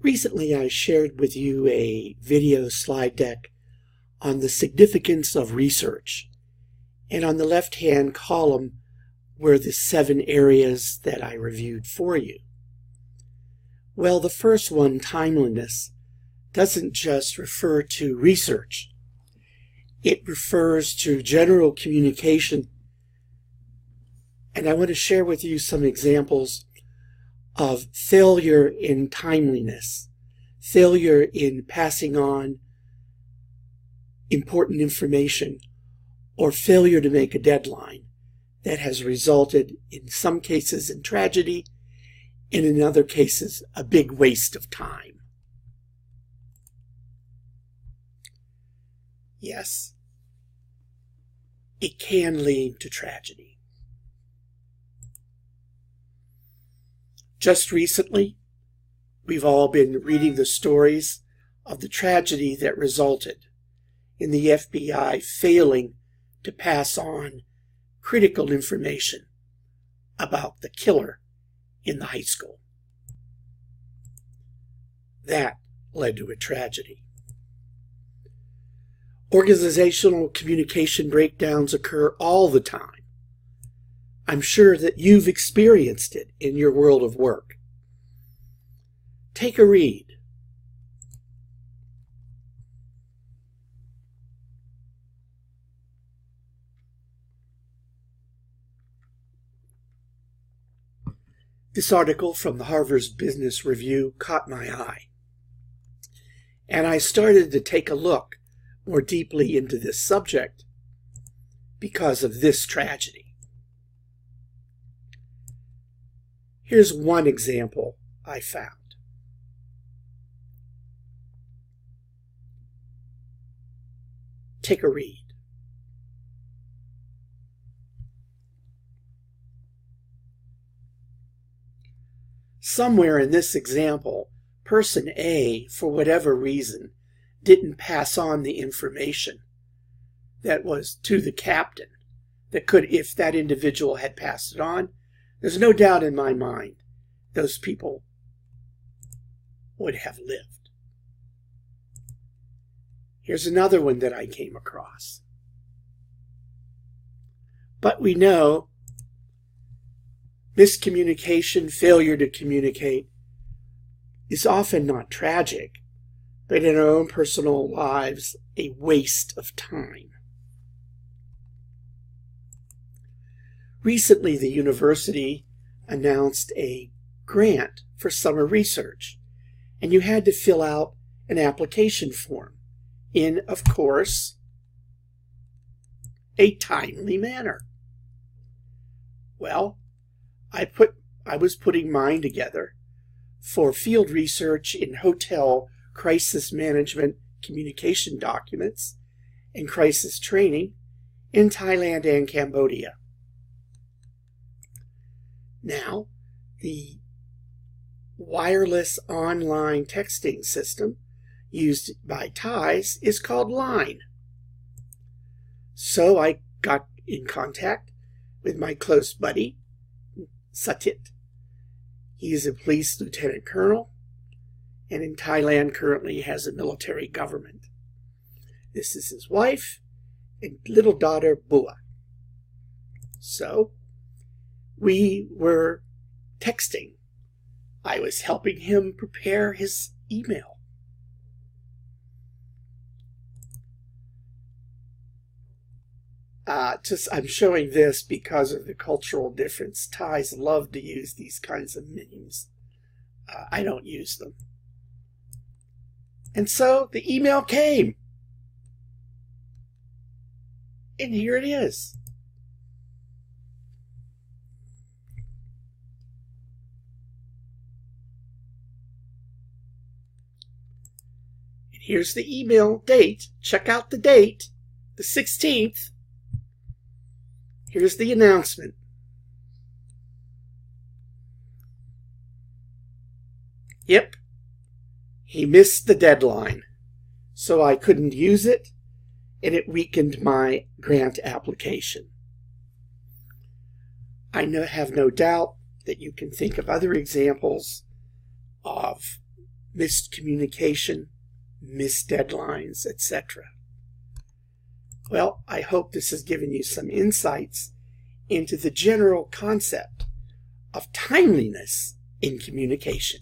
Recently, I shared with you a video slide deck on the significance of research. And on the left-hand column were the 7 areas that I reviewed for you. Well, the first one, timeliness, doesn't just refer to research. It refers to general communication. And I want to share with you some examples of failure in timeliness, failure in passing on important information, or failure to make a deadline that has resulted in some cases in tragedy, and in other cases a big waste of time. Yes, it can lead to tragedy. Just recently, we've all been reading the stories of the tragedy that resulted in the FBI failing to pass on critical information about the killer in the high school. That led to a tragedy. Organizational communication breakdowns occur all the time. I'm sure that you've experienced it in your world of work. Take a read. This article from the Harvard Business Review caught my eye, and I started to take a look more deeply into this subject because of this tragedy. Here's one example I found. Take a read. Somewhere in this example, person A, for whatever reason, didn't pass on the information that was to the captain that could, if that individual had passed it on, there's no doubt in my mind those people would have lived. Here's another one that I came across. But we know miscommunication, failure to communicate, is often not tragic, but in our own personal lives, a waste of time. Recently, the university announced a grant for summer research, and you had to fill out an application form in, of course, a timely manner. Well, I was putting mine together for field research in hotel crisis management communication documents and crisis training in Thailand and Cambodia. Now, the wireless online texting system used by Thais is called Line. So I got in contact with my close buddy, Satit. He is a police lieutenant colonel, and in Thailand currently has a military government. This is his wife and little daughter, Bua. So we were texting. I was helping him prepare his email. I'm showing this because of the cultural difference. Thais love to use these kinds of memes. I don't use them. And so the email came. And here it is. And here's the email date. Check out the date, the 16th. Here's the announcement. Yep, he missed the deadline, so I couldn't use it, and it weakened my grant application. I have no doubt that you can think of other examples of missed communication, missed deadlines, etc. Well, I hope this has given you some insights into the general concept of timeliness in communication.